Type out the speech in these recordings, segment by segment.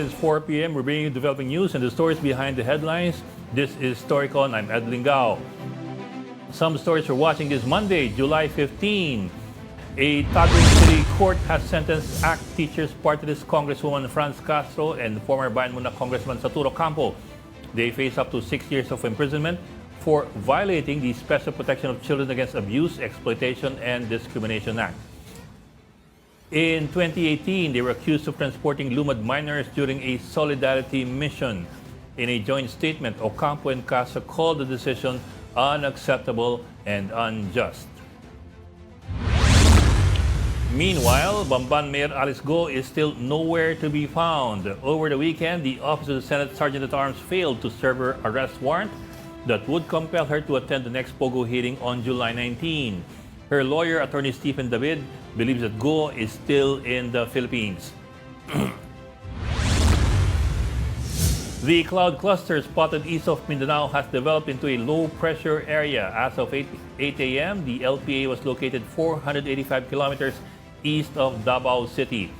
It's 4 p.m. We're bringing you developing news and the stories behind the headlines. This is Storycon. I'm Ed Lingao. Some stories we're watching this Monday, July 15. A Taguig City court has sentenced ACT Teachers Party List Congresswoman Franz Castro and former Bayan Muna Congressman Saturo Campo. They face up to 6 years of imprisonment for violating the Special Protection of Children Against Abuse, Exploitation, and Discrimination Act. In 2018, they were accused of transporting Lumad minors during a solidarity mission. In a joint statement, Ocampo and Castro called the decision unacceptable and unjust. Meanwhile, Bamban Mayor Alice Go is still nowhere to be found. Over the weekend, the Office of the Senate Sergeant-at-Arms failed to serve her arrest warrant that would compel her to attend the next Pogo hearing on July 19. Her lawyer, Attorney Stephen David, believes that Go is still in the Philippines. The cloud cluster spotted east of Mindanao has developed into a low-pressure area. As of 8 a.m., the LPA was located 485 kilometers east of Davao City.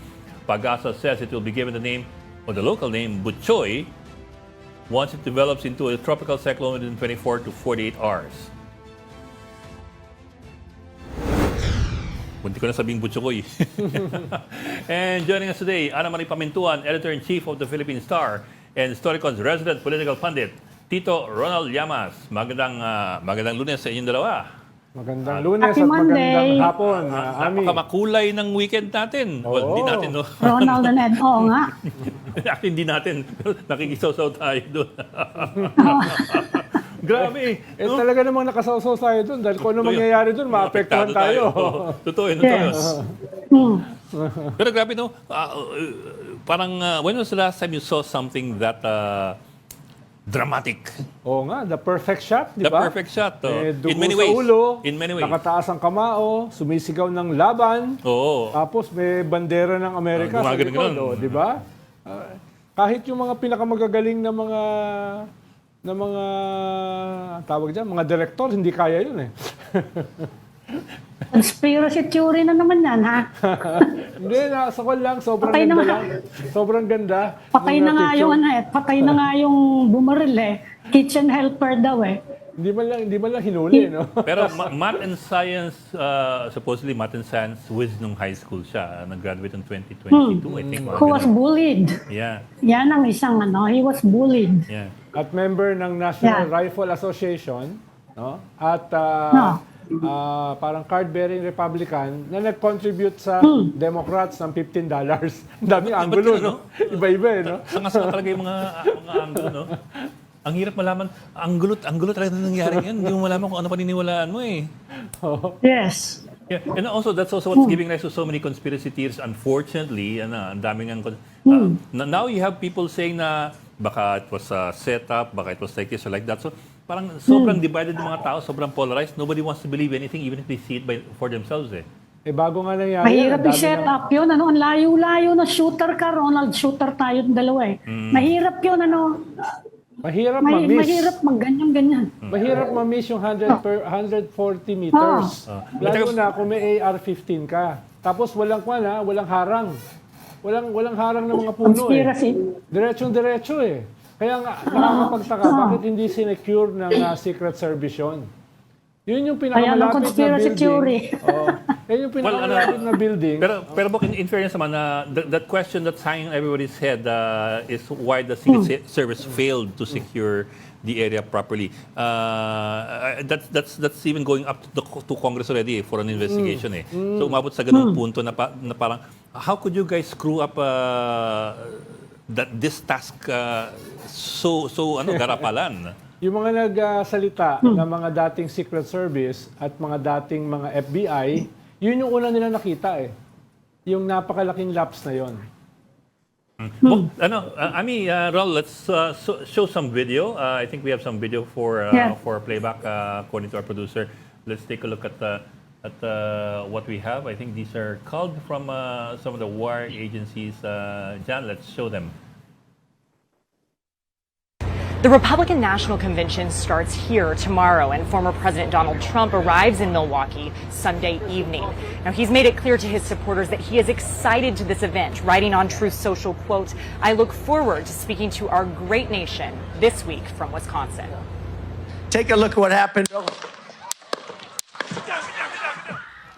Pagasa says it will be given the name, or the local name, Butchoy, once it develops into a tropical cyclone within 24 to 48 hours. Bunti ko na sabing Butchoy. And joining us today, Ana Marie Pamintuan, Editor-in-Chief of the Philippine Star, and Storycon's resident political pundit, Tito Ronald Llamas. Magandang Lunes sa inyong dalawa. Magandang Lunes Happy at Monday. magandang hapon, Ami. Napakamakulay ng weekend natin. Oo. Well, hindi natin, no? Ronald and Ed, oo nga. Actually, hindi natin. Nakikisaw-saw tayo doon. Grabe. Talaga namang nakasawsaw tayo doon dahil kung ano mangyayari doon, maapektuhan tayo. Totoo yun, totoo yun. Yes. Pero grabe, no? Parang, when was the last time you saw something that dramatic? Oo nga, the perfect shot, di The ba? perfect shot. Dugo In many sa ways. ulo, In many ways. nakataas ang kamao, sumisigaw ng laban, Oo. tapos may bandera ng Amerika sa gumagano likod, ganun. di ba? Kahit yung mga pinakamagagaling na mga tawag dyan, mga direktor, hindi kaya yun eh. Conspiracy theory na naman yan, ha? Hindi, nasa ko lang, sobrang Patay na ganda nga. lang. Sobrang ganda. Patay Nung na nga picture. yung patay na nga yung bumaril eh. Kitchen helper daw eh. Hindi man lang hinuli, no? Pero math and science, supposedly math and science whiz nung high school siya. Nag-graduate in 2022, I think. Who was bullied. Yeah, Yan ang isang he was bullied. yeah. At member ng National Yeah. Rifle Association, no? At parang card-bearing Republican na nag-contribute sa Democrats ng $15. Ang daming anggulo, no? Iba-iba, eh, no? Sanga-sanga talaga yung mga anggulo, no? Ang hirap malaman, anggulo talaga na nangyari yan. Hindi mo malaman kung ano paniniwalaan mo eh. Yes. Yeah. And also, that's also what's giving rise to so many conspiracy theories. Unfortunately, ang daming now you have people saying na baka it was a setup, baka it was like this or like that. So parang sobrang divided yung mga tao, sobrang polarized. Nobody wants to believe anything even if they see it for themselves eh. Bago nga nangyari. Mahirap ang dami i-set ng- up yun. Ang layo-layo na shooter ka, Ronald. Shooter tayo ng dalawa eh. Mahirap yun, Mahirap ma-miss. Mahirap mag-ganyan-ganyan. Mahirap ma-miss yung 140 meters. Lalo na kung may AR-15 ka. Tapos walang harang. Walang harang ng mga puno eh. Conspiracy. Diretsong-diretso eh. Kaya nga, nakakapagtaka, bakit hindi sinecure ng Secret Service yun? Yun yung Kaya ng pinakamalapit na conspiracy building. theory. Yun yung pinakamalapit na building. Pero in fairness naman, that question that's hanging on everybody's head is why the Secret Service failed to secure the area properly. That's even going up to Congress already for an investigation eh. So umabot sa ganung punto na parang how could you guys screw up this task so garapalan? Yung mga nagsalita ng mga dating Secret Service at mga dating mga FBI, yun yung una nila nakita eh. Yung napakalaking lapse na yon. Well, Rol, let's show some video. I think we have some video for playback according to our producer. Let's take a look at what we have. I think these are called from some of the wire agencies. Jan, let's show them. The Republican National Convention starts here tomorrow, and former President Donald Trump arrives in Milwaukee Sunday evening. Now, he's made it clear to his supporters that he is excited to this event, writing on Truth Social, quote, "I look forward to speaking to our great nation this week from Wisconsin." Take a look at what happened.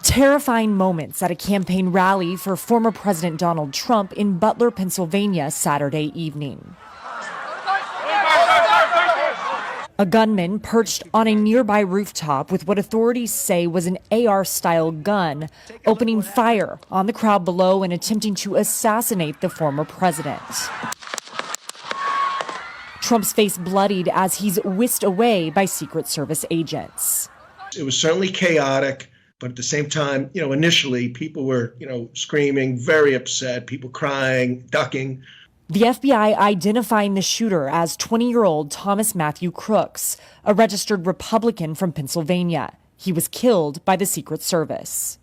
Terrifying moments at a campaign rally for former President Donald Trump in Butler, Pennsylvania, Saturday evening. A gunman perched on a nearby rooftop with what authorities say was an AR-style gun, opening fire on the crowd below and attempting to assassinate the former president. Trump's face bloodied as he's whisked away by Secret Service agents. It was certainly chaotic, but at the same time, initially people were, screaming, very upset, people crying, ducking. The FBI identifying the shooter as 20-year-old Thomas Matthew Crooks, a registered Republican from Pennsylvania. He was killed by the Secret Service.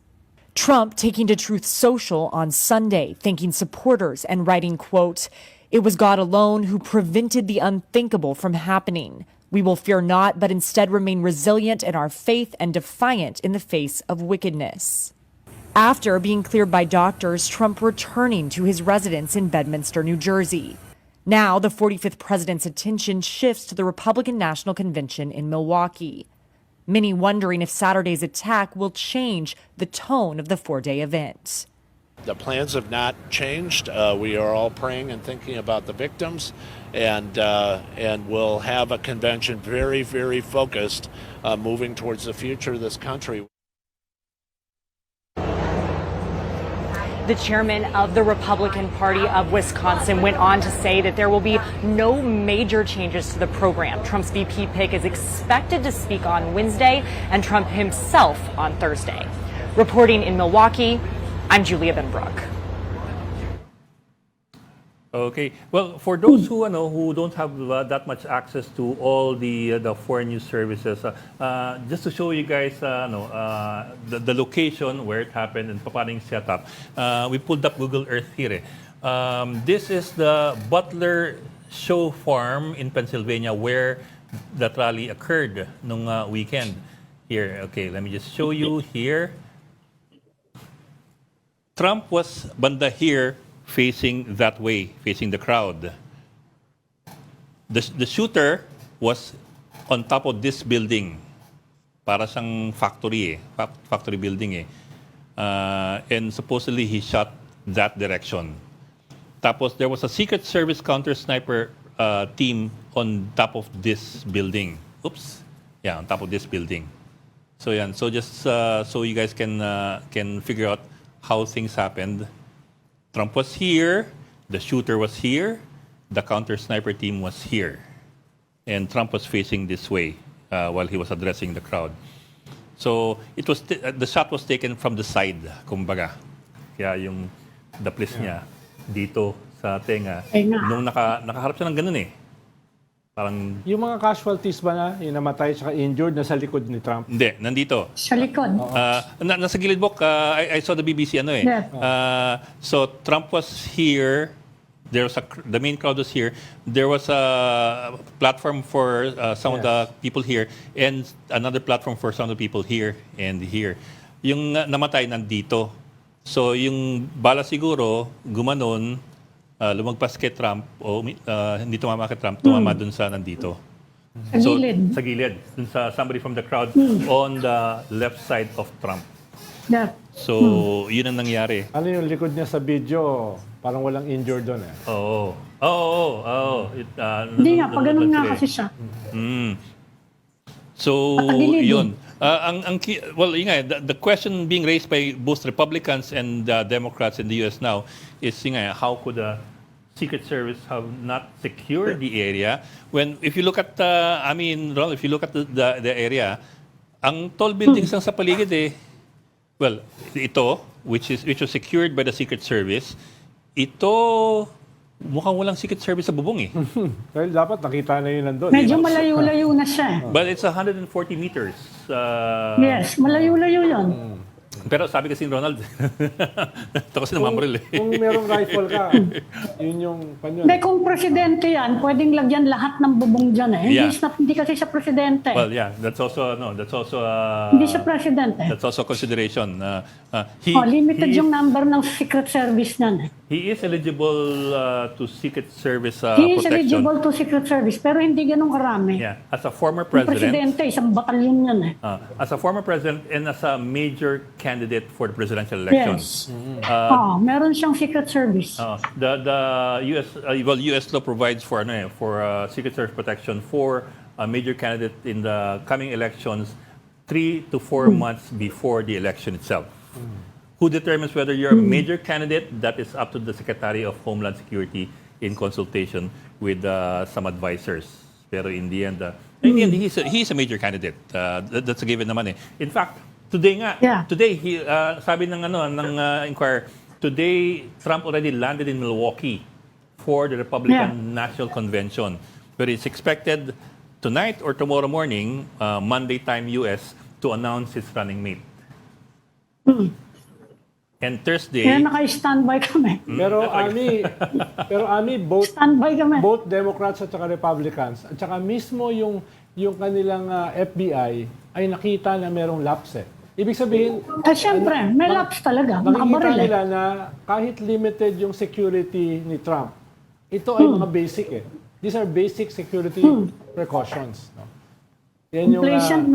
Trump taking to Truth Social on Sunday, thanking supporters and writing, quote, "It was God alone who prevented the unthinkable from happening. We will fear not, but instead remain resilient in our faith and defiant in the face of wickedness." After being cleared by doctors, Trump returning to his residence in Bedminster, New Jersey. Now, the 45th president's attention shifts to the Republican National Convention in Milwaukee. Many wondering if Saturday's attack will change the tone of the four-day event. The plans have not changed. We are all praying and thinking about the victims, and we'll have a convention very, very focused, moving towards the future of this country. The chairman of the Republican Party of Wisconsin went on to say that there will be no major changes to the program. Trump's VP pick is expected to speak on Wednesday, and Trump himself on Thursday. Reporting in Milwaukee, I'm Julia Benbrook. Okay. Well, for those who don't have that much access to all the foreign news services, just to show you guys the location where it happened and paano yung setup, we pulled up Google Earth here. This is the Butler Show Farm in Pennsylvania where that rally occurred nung weekend. Here, okay, let me just show you here. Trump was banda here, facing that way, facing the crowd. The shooter was on top of this building. Para siyang factory factory building and supposedly he shot that direction. Tapos there was a Secret Service counter sniper team on top of this building. Oops. Yeah, on top of this building. So yan. So just so you guys can figure out how things happened. Trump was here, the shooter was here, the counter-sniper team was here. And Trump was facing this way while he was addressing the crowd. So it was the shot was taken from the side, kumbaga. Kaya yung the place niya dito sa tenga. Nung nakaharap siya ng ganun Parang Yung mga casualties ba na, yung namatay at injured, nasa likod ni Trump? hindi, nandito. Sa likod. Nasa gilid book, I saw the BBC Yeah. So Trump was here. There was the main crowd was here. There was a platform for some of the people here and another platform for some of the people here and here. Yung namatay nandito. So yung bala siguro gumanon, lumagpas kay Trump o hindi tumama kay Trump, tumama dun sa nandito. Sa gilid. Sa gilid. Dun sa somebody from the crowd on the left side of Trump. Yeah. So, yun ang nangyari. Ano yung likod niya sa video? Parang walang injured doon Oo. Hindi nga, pag ganun nga kasi siya. So, Patagilid. yun. Yun nga, the question being raised by both Republicans and Democrats in the U.S. now is yun nga, how could the Secret Service have not secured the area when, if you look at, Ronald, if you look at the area, ang tall buildings lang sa paligid well, ito, which was secured by the Secret Service, ito, mukhang walang Secret Service sa bubong Dahil dapat nakita na yun nandun. Medyo malayo-layo na siya. But it's 140 meters. Yes, malayo-layo yun. Pero sabi kasi ni Ronald, ito kasi namamril eh. Kung merong rifle ka, yun yung panyo. Hindi, kung presidente yan, pwedeng lagyan lahat ng bubong dyan eh. Yeah. Hindi kasi siya presidente. Well, yeah, that's also Hindi siya presidente. that's also consideration. Limited yung number ng Secret Service niyan eh. He is eligible to Secret Service He is protection. eligible to Secret Service, pero hindi ganun karami. Yeah, as a former Yung president, presidente, isang batalyon yan eh. as a former president and as a major candidate for the presidential elections. Yes. Meron siyang Secret Service. The US law provides for Secret Service protection for a major candidate in the coming elections 3 to 4 months before the election itself. Who determines whether you're a major candidate? That is up to the Secretary of Homeland Security in consultation with some advisors. Pero in the end, he's a major candidate. That's a given naman eh. In fact, today sabi ng Inquirer, today Trump already landed in Milwaukee for the Republican National Convention. But it's expected tonight or tomorrow morning, Monday time US, to announce his running mate. And Thursday, Kaya naka-standby kami. Pero Ami, Standby kami. both Democrats at saka Republicans, at saka mismo yung kanilang FBI ay nakita na merong lapse. Ibig sabihin, Siyempre, may lapse talaga. nakikita Nakabaril eh. nila na kahit limited yung security ni Trump, ito ay mga basic eh. These are basic security precautions. No? Yan yung,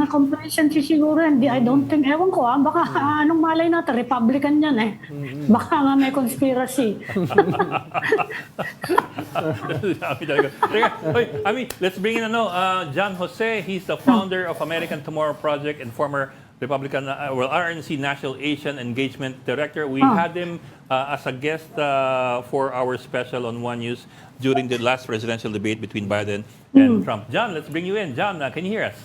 Complacency siguro. I don't think, ewan ko baka anong malay natin, Republican yan eh. Baka nga may conspiracy. let's bring in John Jose. He's the founder of American Tomorrow Project and former Republican, RNC National Asian Engagement Director. We had him as a guest for our special on One News during the last presidential debate between Biden and Trump. John, let's bring you in. John, can you hear us?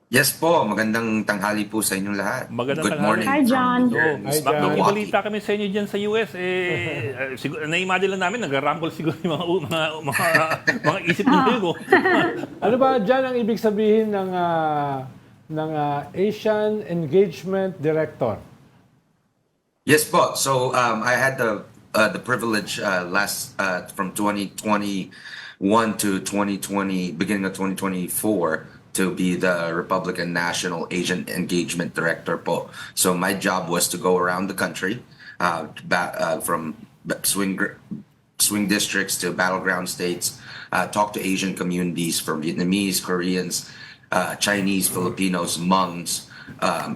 Yes po, magandang tanghali po sa inyong lahat. Magandang Good tanghali. morning. Hi, John. Hi, John. May balita kami sa inyo dyan sa US. Siguro, na-imagine lang namin, nag-rumble siguro yung mga isip ng ano ba dyan ang ibig sabihin ng Asian Engagement Director? Yes po. So I had the privilege from 2021 to 2020, beginning of 2024, to be the Republican National Asian Engagement Director po. So my job was to go around the country, from swing districts to battleground states, talk to Asian communities from Vietnamese, Koreans, Chinese, Filipinos, Hmongs,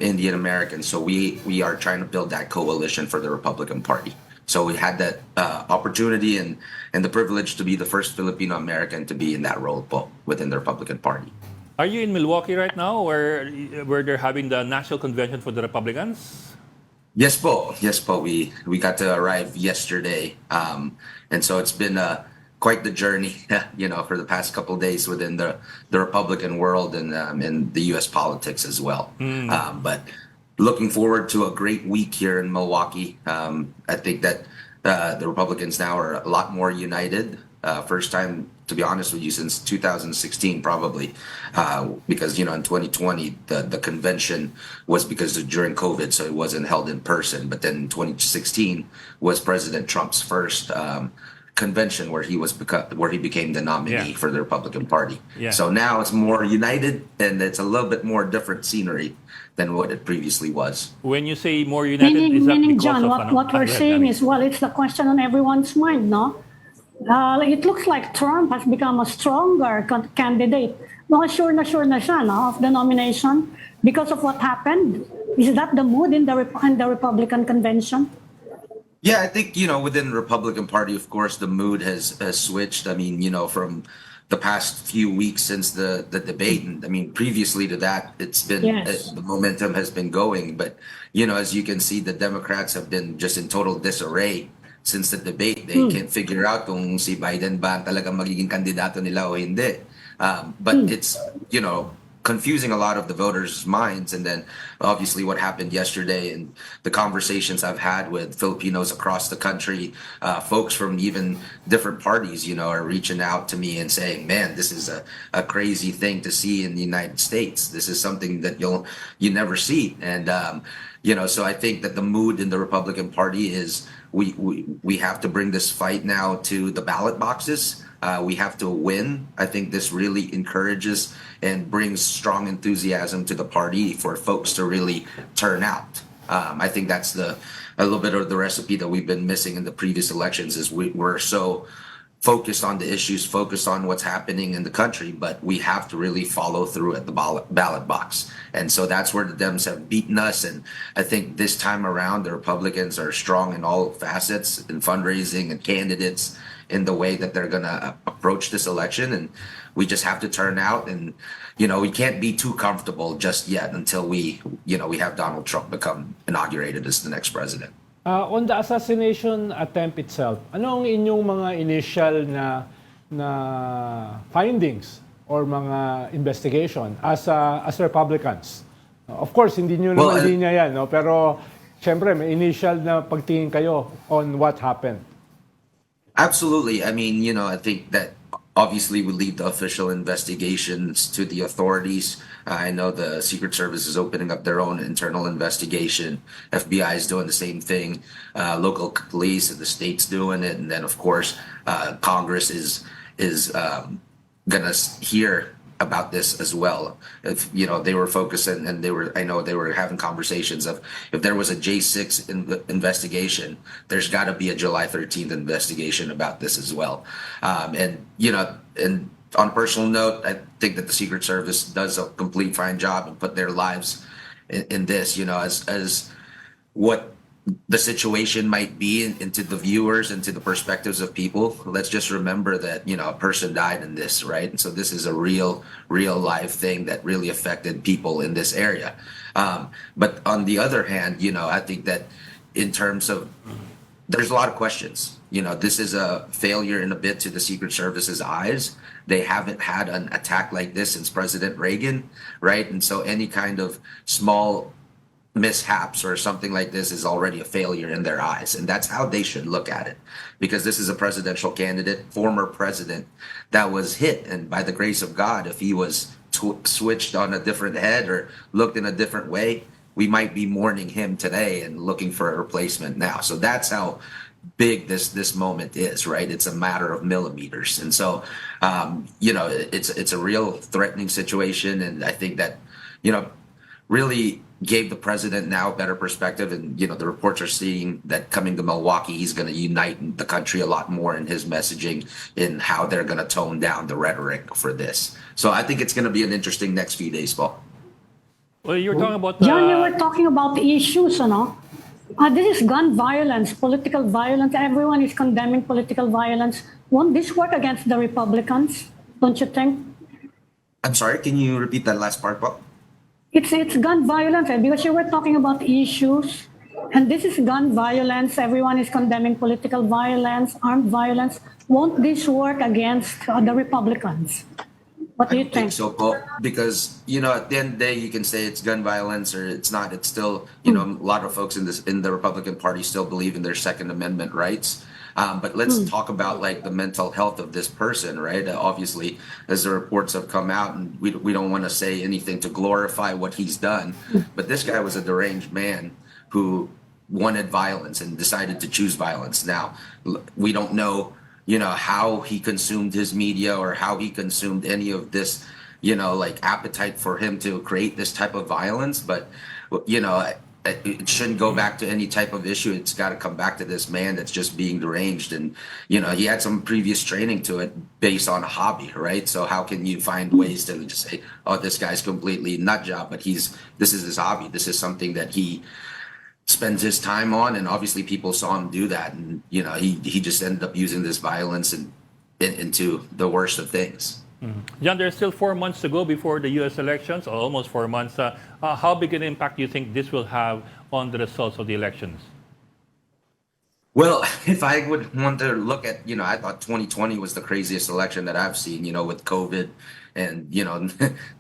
Indian Americans. So we are trying to build that coalition for the Republican Party. So we had that opportunity and the privilege to be the first Filipino American to be in that role po within the Republican Party. Are you in Milwaukee right now where they're having the national convention for the Republicans? Yes po. We got to arrive yesterday. And so it's been quite the journey, for the past couple of days within the Republican world and in the US politics as well. But looking forward to a great week here in Milwaukee. I think that the Republicans now are a lot more united. First time, to be honest with you, since 2016 probably, because in 2020 the convention was during COVID, so it wasn't held in person. But then 2016 was President Trump's first convention where he became the nominee for the Republican Party. Yeah. So now it's more united, and it's a little bit more different scenery than what it previously was. When you say more united, is that Meaning, because John, of what we're saying is, it's the question on everyone's mind, no? It looks like Trump has become a stronger candidate. Sure na siya, no, of the nomination because of what happened. Is that the mood in the Republican convention? Yeah, I think, within the Republican Party, of course, the mood has switched. I mean, from the past few weeks since the debate. And I mean, previously to that, it's been, the momentum has been going. But, as you can see, the Democrats have been just in total disarray since the debate. They can't figure out kung si Biden ba talagang magiging kandidato nila o hindi. But it's, confusing a lot of the voters' minds. And then obviously what happened yesterday and the conversations I've had with Filipinos across the country, folks from even different parties, are reaching out to me and saying, man, this is a crazy thing to see in the United States. This is something that you never see. And, so I think that the mood in the Republican Party is we have to bring this fight now to the ballot boxes. We have to win. I think this really encourages and brings strong enthusiasm to the party for folks to really turn out. I think that's a little bit of the recipe that we've been missing in the previous elections is we're so focused on the issues, focused on what's happening in the country, but we have to really follow through at the ballot box. And so that's where the Dems have beaten us. And I think this time around, the Republicans are strong in all facets, in fundraising and candidates, in the way that they're going to approach this election. And we just have to turn out. And, we can't be too comfortable just yet until we have Donald Trump become inaugurated as the next president. On the assassination attempt itself, ano ang inyong mga initial na findings or mga investigation as Republicans? Of course, hindi nyo naman linya yan, no? Pero syempre may initial na pagtingin kayo on what happened. Absolutely. I mean, I think that obviously we leave the official investigations to the authorities. I know the Secret Service is opening up their own internal investigation. FBI is doing the same thing. Local police and the state's doing it. And then, of course, Congress is going to hear about this as well. If they were focusing and I know they were having conversations of if there was a J6 investigation, there's got to be a July 13th investigation about this as well. And on a personal note, I think that the Secret Service does a complete fine job and put their lives in this, as what the situation might be into the viewers and to the perspectives of people. Let's just remember that, a person died in this, right? And so this is a real life thing that really affected people in this area. But on the other hand, I think that in terms of, there's a lot of questions. This is a failure in a bit to the Secret Service's eyes. They haven't had an attack like this since President Reagan, right? And so any kind of small mishaps or something like this is already a failure in their eyes. And that's how they should look at it, because this is a presidential candidate, former president, that was hit. And by the grace of God, if he was switched on a different head or looked in a different way, we might be mourning him today and looking for a replacement now. So that's how big this moment is, right? It's a matter of millimeters. And so, it's a real threatening situation. And I think that, really gave the president now a better perspective. And, the reports are seeing that coming to Milwaukee, he's going to unite the country a lot more in his messaging, in how they're going to tone down the rhetoric for this. So I think it's going to be an interesting next few days, Paul. Well, you're talking about... John, you were talking about the issues, this is gun violence, political violence. Everyone is condemning political violence. Won't this work against the Republicans, don't you think? I'm sorry, can you repeat that last part, Paul? It's gun violence, because you were talking about issues, and this is gun violence. Everyone is condemning political violence, armed violence. Won't this work against the Republicans? What do you I think so, Paul, because, at the end of the day, you can say it's gun violence or it's not. It's still, a lot of folks in the Republican Party still believe in their Second Amendment rights. But let's talk about the mental health of this person, right? Obviously, as the reports have come out, and we don't want to say anything to glorify what he's done, but this guy was a deranged man who wanted violence and decided to choose violence. Now, we don't know, how he consumed his media or how he consumed any of this, appetite for him to create this type of violence. But, it shouldn't go back to any type of issue. It's got to come back to this man that's just being deranged. And, he had some previous training to it based on a hobby, right? So how can you find ways to just say, oh, this guy's completely nut job, but this is his hobby. This is something that he spends his time on. And obviously people saw him do that. And, he just ended up using this violence into the worst of things. Mm-hmm. John, there's still 4 months to go before the U.S. elections, or almost 4 months. How big an impact do you think this will have on the results of the elections? Well, if I would want to look at, I thought 2020 was the craziest election that I've seen, with COVID and,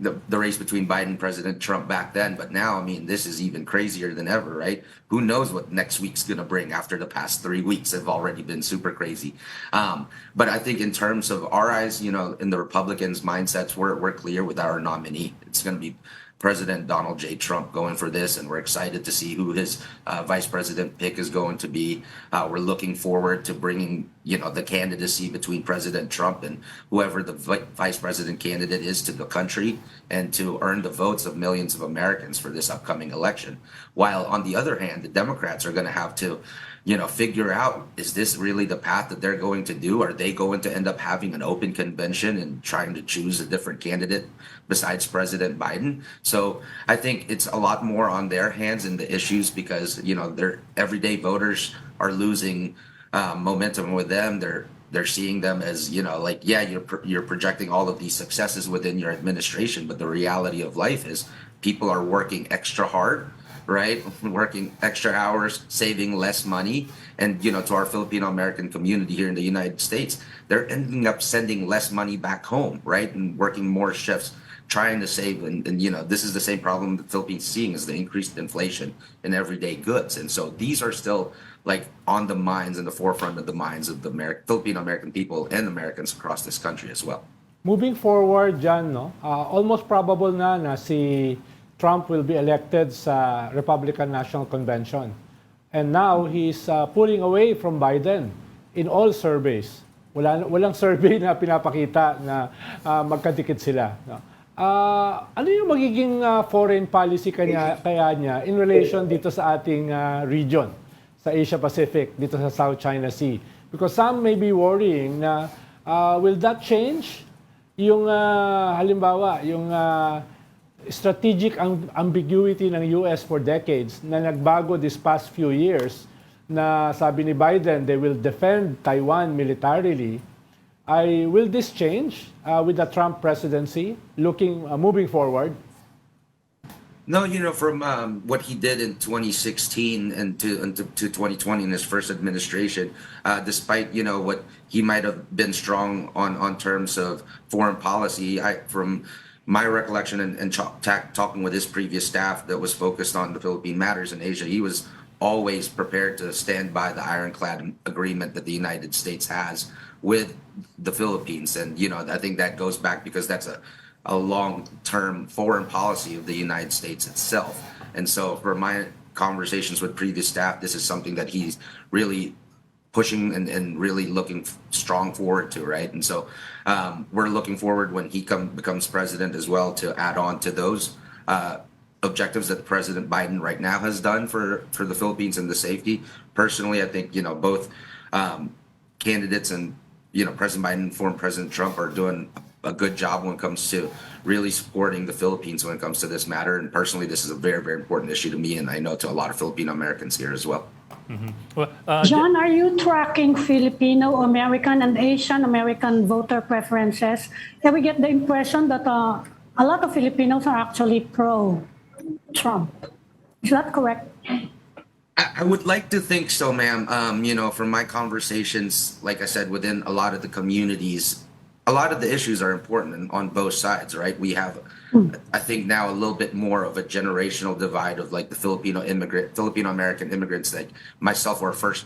the race between Biden and President Trump back then. But now, I mean, this is even crazier than ever, right? Who knows what next week's going to bring after the past 3 weeks have already been super crazy. But I think in terms of our eyes, in the Republicans' mindsets, we're clear with our nominee. It's going to be President Donald J. Trump going for this, and we're excited to see who his vice president pick is going to be. We're looking forward to bringing, the candidacy between President Trump and whoever the vice president candidate is to the country, and to earn the votes of millions of Americans for this upcoming election. While on the other hand, the Democrats are going to have to, figure out, is this really the path that they're going to do? Are they going to end up having an open convention and trying to choose a different candidate besides President Biden? So I think it's a lot more on their hands in the issues, because, their everyday voters are losing momentum with them. They're seeing them as, like, yeah, you're projecting all of these successes within your administration, but the reality of life is people are working extra hard, right? Working extra hours, saving less money. And, to our Filipino American community here in the United States, they're ending up sending less money back home, right? And working more shifts, trying to save. And this is the same problem the Philippines is seeing, is the increased inflation in everyday goods. And so these are still like on the minds and the forefront of the minds of the Filipino American people and Americans across this country as well. Moving forward dyan, no, almost probable na si Trump will be elected sa Republican National Convention. And now he's pulling away from Biden in all surveys. Walang survey na pinapakita na magkadikit sila. No? Ano yung magiging foreign policy kaya niya in relation dito sa ating region, sa Asia Pacific, dito sa South China Sea? Because some may be worrying na will that change yung halimbawa, yung strategic ambiguity ng US for decades na nagbago this past few years, na sabi ni Biden they will defend Taiwan militarily. Will this change with the Trump presidency moving forward? No, from what he did in 2016 and to 2020 in his first administration, despite, what he might have been strong on terms of foreign policy, from my recollection and talking with his previous staff that was focused on the Philippine matters in Asia, he was always prepared to stand by the ironclad agreement that the United States has with the Philippines. And, I think that goes back because that's a long-term foreign policy of the United States itself. And so for my conversations with previous staff, this is something that he's really pushing and really looking strong forward to, right? And so we're looking forward when he becomes president as well to add on to those objectives that President Biden right now has done for the Philippines and the safety. Personally, I think, both candidates and, President Biden and former President Trump are doing a good job when it comes to really supporting the Philippines when it comes to this matter. And personally, this is a very, very important issue to me, and I know to a lot of Filipino Americans here as well. Mm-hmm. Well, John, are you tracking Filipino American and Asian American voter preferences? Yeah, we get the impression that a lot of Filipinos are actually pro-Trump. Is that correct? I would like to think so, ma'am. From my conversations, like I said, within a lot of the communities, a lot of the issues are important on both sides, right? We have, I think now a little bit more of a generational divide of like the Filipino American immigrants, like myself, were first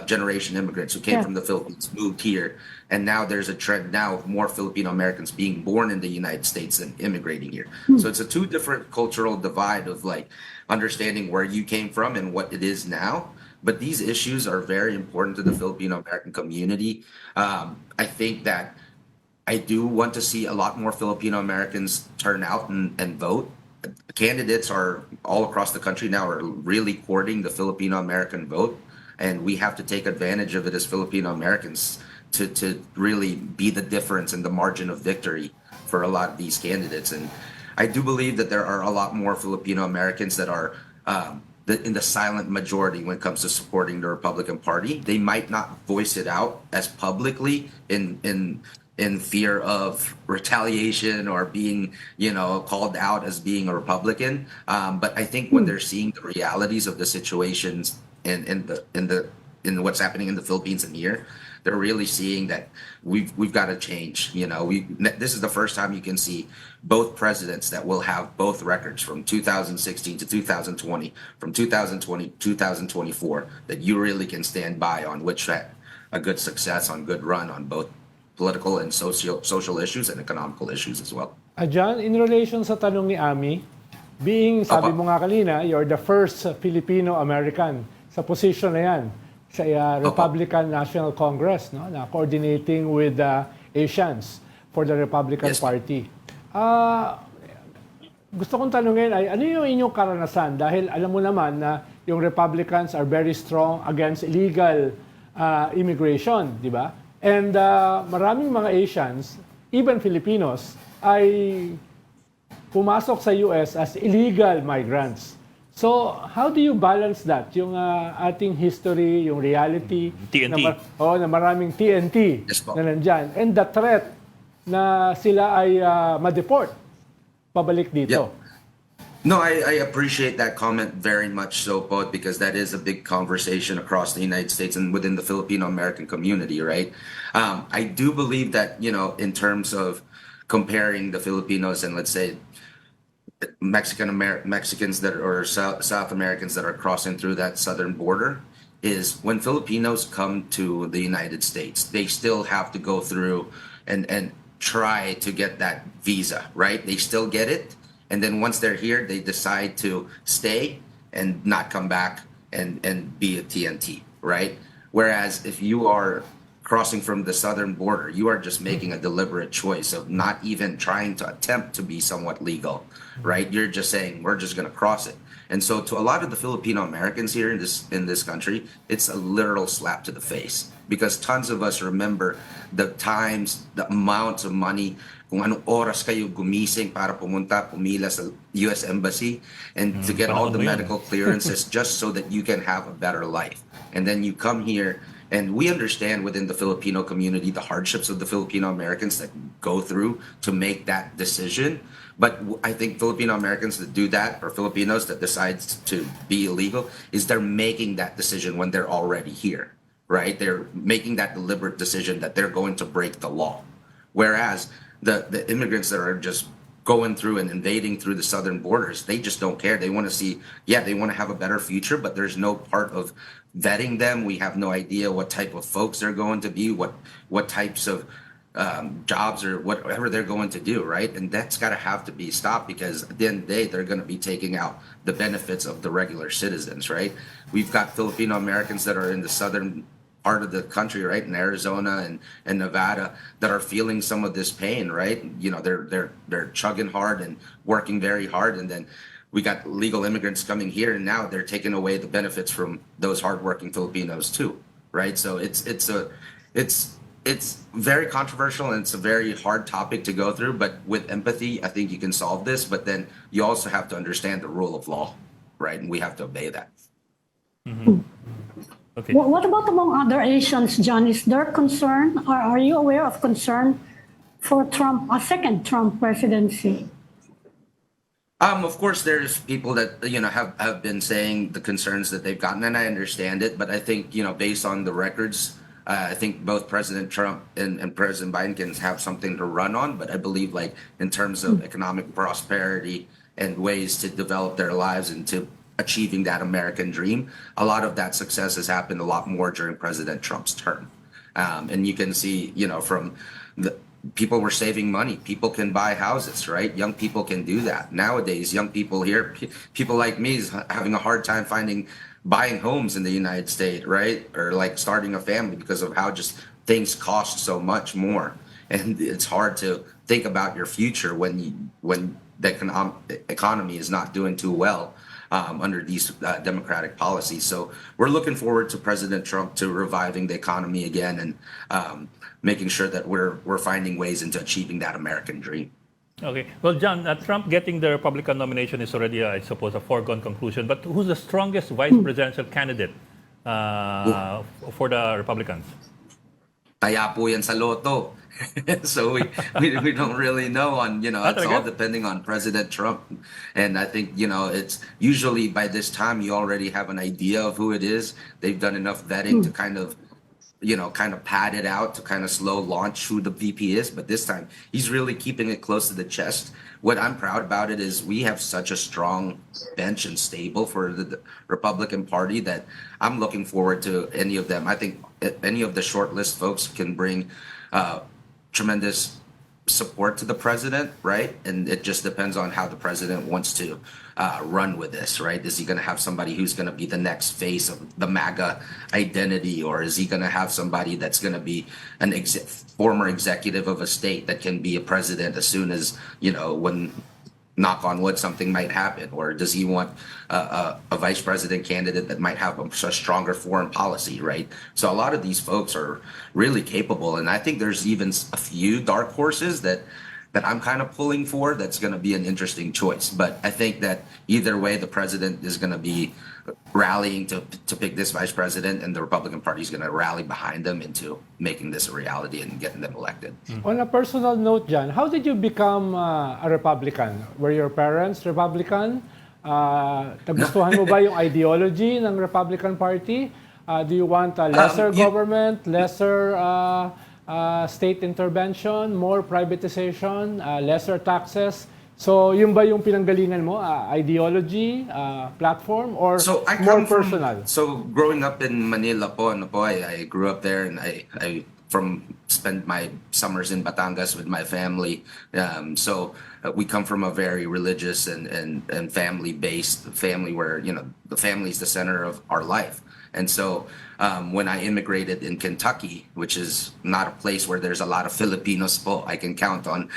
generation immigrants who came from the Philippines, moved here. And now there's a trend now of more Filipino Americans being born in the United States than immigrating here. So it's a two different cultural divide of like understanding where you came from and what it is now. But these issues are very important to the Filipino American community. I think that I do want to see a lot more Filipino Americans turn out and vote. Candidates are all across the country now are really courting the Filipino American vote, and we have to take advantage of it as Filipino Americans to really be the difference in the margin of victory for a lot of these candidates. And I do believe that there are a lot more Filipino Americans that are in the silent majority when it comes to supporting the Republican Party. They might not voice it out as publicly in fear of retaliation or being, called out as being a Republican. But I think when they're seeing the realities of the situations in the in what's happening in the Philippines and here, they're really seeing that we've got to change. This is the first time you can see both presidents that will have both records from 2016 to 2020, from 2020 to 2024, that you really can stand by on which had a good success, on good run on both political and social issues and economical issues as well. John, in relation sa tanong ni Ami, sabi mo nga kanina, you're the first Filipino American sa position na yan sa Republican National Congress, no, na coordinating with Asians for the Republican Party. Gusto kong tanungin ay ano yung inyong karanasan dahil alam mo naman na yung Republicans are very strong against illegal immigration, di ba? And maraming mga Asians, even Filipinos, ay pumasok sa US as illegal migrants. So, how do you balance that? Yung ating history, yung reality, TNT. Na maraming TNT na nandyan. And the threat na sila ay ma-deport pabalik dito. Yep. No, I appreciate that comment very much so, Pod, because that is a big conversation across the United States and within the Filipino American community, right? I do believe that, in terms of comparing the Filipinos and let's say Mexicans that or South Americans that are crossing through that southern border, is when Filipinos come to the United States, they still have to go through and try to get that visa, right? They still get it. And then once they're here, they decide to stay and not come back and be a TNT, right? Whereas if you are crossing from the southern border, you are just making a deliberate choice of not even trying to attempt to be somewhat legal, right? You're just saying, we're just going to cross it. And so to a lot of the Filipino Americans here in this country, it's a literal slap to the face, because tons of us remember the times, the amounts of money, kung anong oras kayo gumising para pumila sa US Embassy and to get all the medical clearances just so that you can have a better life. And then you come here, and we understand within the Filipino community the hardships of the Filipino Americans that go through to make that decision. But I think Filipino Americans that do that, or Filipinos that decide to be illegal, is they're making that decision when they're already here, right? They're making that deliberate decision that they're going to break the law. Whereas the immigrants that are just going through and invading through the southern borders, they just don't care. They want to see, they want to have a better future, but there's no part of vetting them. We have no idea what type of folks they're going to be, what types of jobs or whatever they're going to do, right? And that's got to have to be stopped, because at the end of the day, they're going to be taking out the benefits of the regular citizens, right? We've got Filipino Americans that are in the southern part of the country, right, in Arizona and Nevada, that are feeling some of this pain, right? They're chugging hard and working very hard, and then we got legal immigrants coming here, and now they're taking away the benefits from those hardworking Filipinos too, right? So it's very controversial, and it's a very hard topic to go through. But with empathy, I think you can solve this. But then you also have to understand the rule of law, right? And we have to obey that. Mm-hmm. Okay. What about among other Asians, John? Is there concern, or are you aware of concern for Trump, a second Trump presidency? Of course, there's people that have been saying the concerns that they've gotten, and I understand it. But I think based on the records, I think both President Trump and President Biden can have something to run on. But I believe, like, in terms of economic prosperity and ways to develop their lives and to achieving that American dream, a lot of that success has happened a lot more during President Trump's term. And you can see, from the people were saving money. People can buy houses, right? Young people can do that. Nowadays, young people here, people like me is having a hard time buying homes in the United States, right? Or like starting a family because of how just things cost so much more. And it's hard to think about your future when the economy is not doing too well under these democratic policies. So we're looking forward to President Trump to reviving the economy again and making sure that we're finding ways into achieving that American dream. Okay. Well, John, Trump getting the Republican nomination is already, I suppose, a foregone conclusion. But who's the strongest vice presidential candidate for the Republicans? Kaya po yan sa loto. So we don't really know on, it's all talaga? depending on President Trump. And I think, it's usually by this time you already have an idea of who it is. They've done enough vetting to kind of pad it out to kind of slow launch who the VP is. But this time he's really keeping it close to the chest. What I'm proud about it is we have such a strong bench and stable for the Republican Party that I'm looking forward to any of them. I think any of the shortlist folks can bring tremendous support to the president, right? And it just depends on how the president wants to run with this, right? Is he going to have somebody who's going to be the next face of the MAGA identity, or is he going to have somebody that's going to be an former executive of a state that can be a president as soon as, when knock on wood, something might happen? Or does he want a vice president candidate that might have a stronger foreign policy, right? So a lot of these folks are really capable. And I think there's even a few dark horses that I'm kind of pulling for that's going to be an interesting choice. But I think that either way, the president is going to be rallying to pick this vice president, and the Republican Party is going to rally behind them into making this a reality and getting them elected. On a personal note, John, how did you become a Republican? Were your parents Republican? Nagustuhan mo ba yung ideology ng Republican Party? Do you want a lesser government, lesser state intervention, more privatization, lesser taxes? So, yun ba yung pinanggalingan mo? Ideology, platform, or more personal? So, growing up in Manila I grew up there, and I spent my summers in Batangas with my family. We come from a very religious and family-based family where, the family is the center of our life. And so when I immigrated in Kentucky, which is not a place where there's a lot of Filipinos, I can count on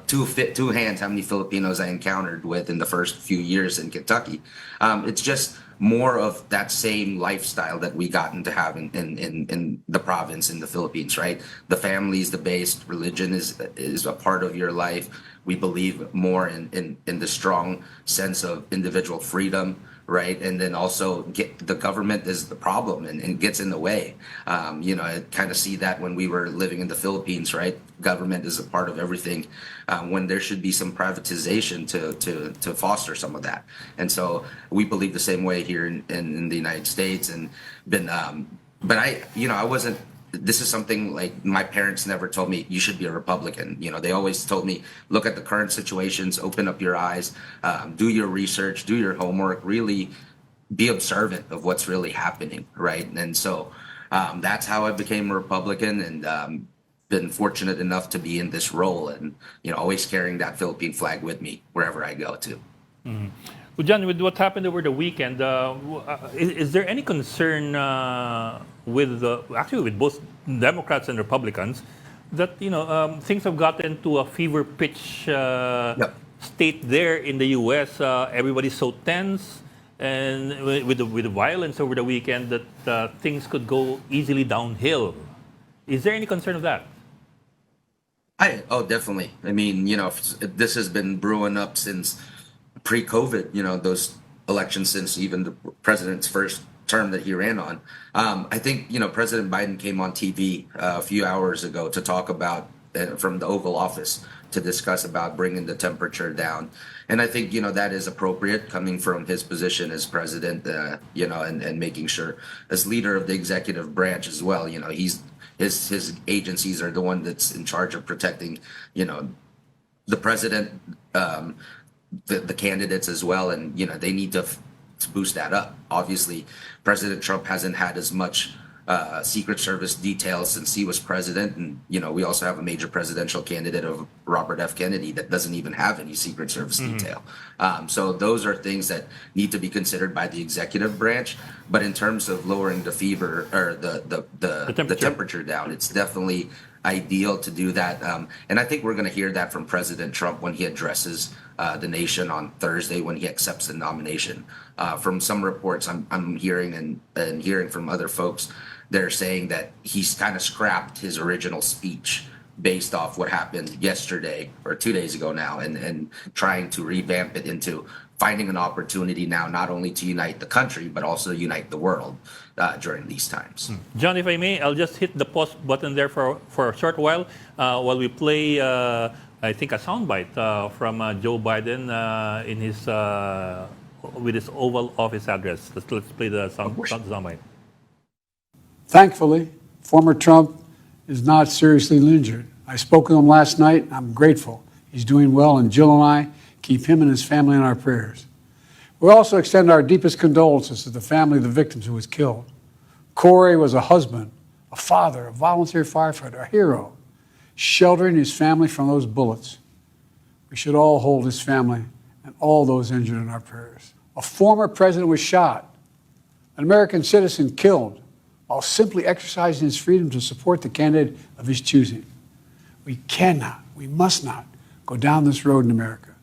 two hands how many Filipinos I encountered with in the first few years in Kentucky. It's just more of that same lifestyle that we gotten to have in the province in the Philippines, right? The family is the base. Religion is a part of your life. We believe more in the strong sense of individual freedom, right? And then also the government is the problem and gets in the way. I kind of see that when we were living in the Philippines, right? Government is a part of everything, when there should be some privatization to foster some of that. And so we believe the same way here in the United States, and but I wasn't. This is something like my parents never told me you should be a Republican. They always told me, look at the current situations, open up your eyes, do your research, do your homework, really be observant of what's really happening, right? And so that's how I became a Republican, and been fortunate enough to be in this role, and always carrying that Philippine flag with me wherever I go to. Mm-hmm. Well, John, with what happened over the weekend, is there any concern with both Democrats and Republicans that things have gotten to a fever pitch state there in the U.S.? Everybody's so tense, and with the violence over the weekend, that things could go easily downhill. Is there any concern of that? Definitely. I mean, this has been brewing up since pre-COVID, those elections, since even the president's first term that he ran on. I think, President Biden came on TV a few hours ago to talk about, from the Oval Office, to discuss about bringing the temperature down. And I think, that is appropriate coming from his position as president, and making sure as leader of the executive branch as well, his agencies are the one that's in charge of protecting, the president, the candidates as well, and they need to boost that up. Obviously, President Trump hasn't had as much Secret Service details since he was president, and we also have a major presidential candidate of Robert F. Kennedy that doesn't even have any Secret Service detail. So those are things that need to be considered by the executive branch. But in terms of lowering the fever or the temperature down, it's definitely ideal to do that. And I think we're going to hear that from President Trump when he addresses the nation on Thursday, when he accepts the nomination. From some reports I'm hearing and hearing from other folks, they're saying that he's kind of scrapped his original speech based off what happened yesterday or 2 days ago now, and trying to revamp it into finding an opportunity now not only to unite the country but also unite the world during these times. John, if I may, I'll just hit the pause button there for a short while we play, I think, a soundbite from Joe Biden in his with his Oval Office address. Let's play the soundbite. Thankfully, former Trump is not seriously injured. I spoke with him last night. I'm grateful. He's doing well, and Jill and I keep him and his family in our prayers. We also extend our deepest condolences to the family of the victims who was killed. Corey was a husband, a father, a volunteer firefighter, a hero, sheltering his family from those bullets. We should all hold his family and all those injured in our prayers. A former president was shot, an American citizen killed, while simply exercising his freedom to support the candidate of his choosing. We cannot, we must not go down this road in America.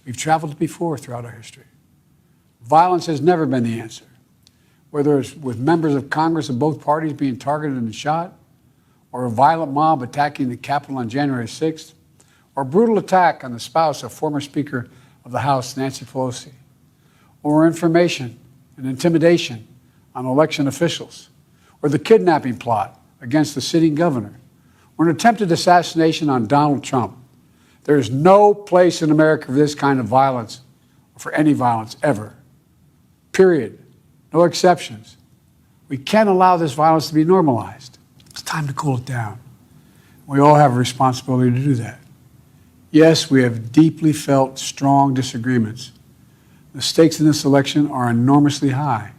We've traveled before throughout our history. Violence has never been the answer. Whether it's with members of Congress of both parties being targeted and shot, or a violent mob attacking the Capitol on January 6th, or a brutal attack on the spouse of former Speaker of the House, Nancy Pelosi, or information and intimidation on election officials, or the kidnapping plot against the sitting governor, or an attempted assassination on Donald Trump. There is no place in America for this kind of violence, or for any violence ever. Period. No exceptions. We can't allow this violence to be normalized. It's time to cool it down. We all have a responsibility to do that. Yes, we have deeply felt strong disagreements. The stakes in this election are enormously high.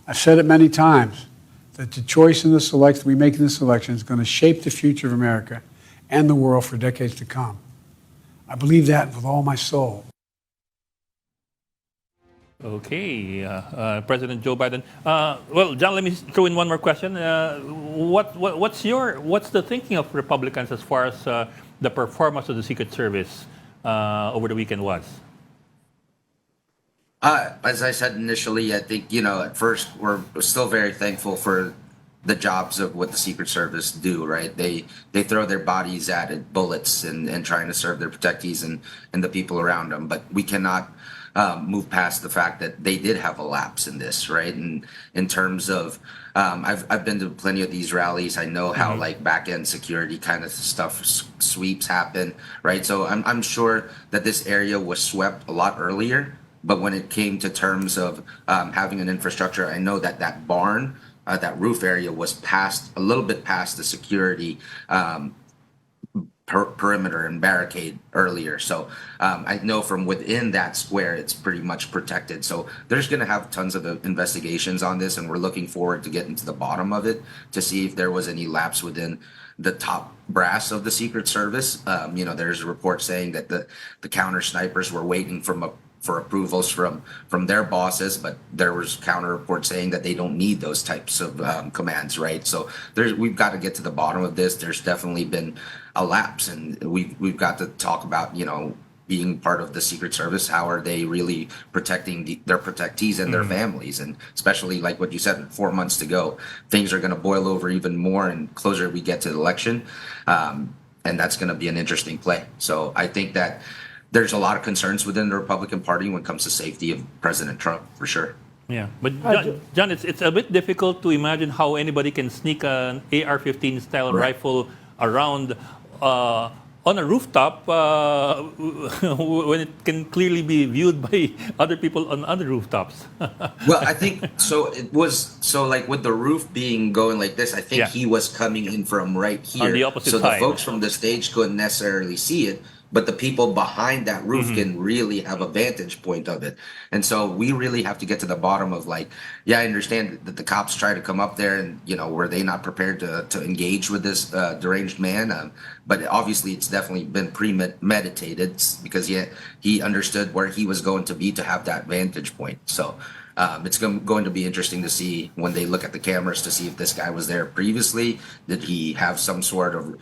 I've said it many times that the choice in this election we make in this election is going to shape the future of America and the world for decades to come. I believe that with all my soul. Okay, President Joe Biden. Well, John, let me throw in one more question. What's the thinking of Republicans as far as the performance of the Secret Service over the weekend was? As I said initially, I think, at first we're still very thankful for the jobs of what the Secret Service do, right? They throw their bodies at it, bullets, and trying to serve their protectees and the people around them. But we cannot move past the fact that they did have a lapse in this, right? And in terms of, I've been to plenty of these rallies. I know how like back end security kind of stuff sweeps happen, right? So I'm sure that this area was swept a lot earlier. But when it came to terms of having an infrastructure, I know that barn, that roof area was a little bit past the security perimeter and barricade earlier. So I know from within that square, it's pretty much protected. So there's going to have tons of investigations on this, and we're looking forward to getting to the bottom of it to see if there was any lapse within the top brass of the Secret Service. There's a report saying that the counter snipers were waiting for approvals from their bosses, but there was counter reports saying that they don't need those types of commands, right? So we've got to get to the bottom of this. There's definitely been a lapse, and we've got to talk about, being part of the Secret Service. How are they really protecting their protectees and their families? And especially like what you said, 4 months to go, things are going to boil over even more, and closer we get to the election, and that's going to be an interesting play. So I think that there's a lot of concerns within the Republican Party when it comes to safety of President Trump, for sure. Yeah, but John, it's a bit difficult to imagine how anybody can sneak an AR-15 style rifle around on a rooftop when it can clearly be viewed by other people on other rooftops. Well, I think so. Like with the roof going like this, I think he was coming in from right here. On the opposite side. So the folks from the stage couldn't necessarily see it, but the people behind that roof can really have a vantage point of it. And so we really have to get to the bottom of I understand that the cops try to come up there and, were they not prepared to engage with this deranged man? But obviously it's definitely been premeditated because he understood where he was going to be to have that vantage point. So it's going to be interesting to see when they look at the cameras to see if this guy was there previously. Did he have some sort of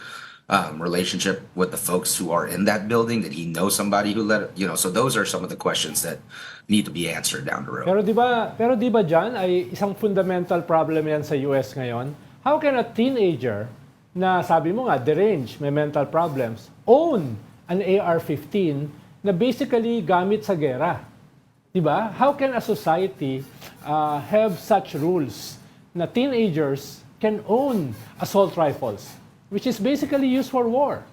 relationship with the folks who are in that building? Did he know somebody who so those are some of the questions that need to be answered down the road. Pero di ba John, ay isang fundamental problem yan sa US ngayon? How can a teenager na sabi mo nga deranged, may mental problems, own an AR-15 na basically gamit sa gera? Diba? How can a society have such rules na teenagers can own assault rifles, which is basically used for war?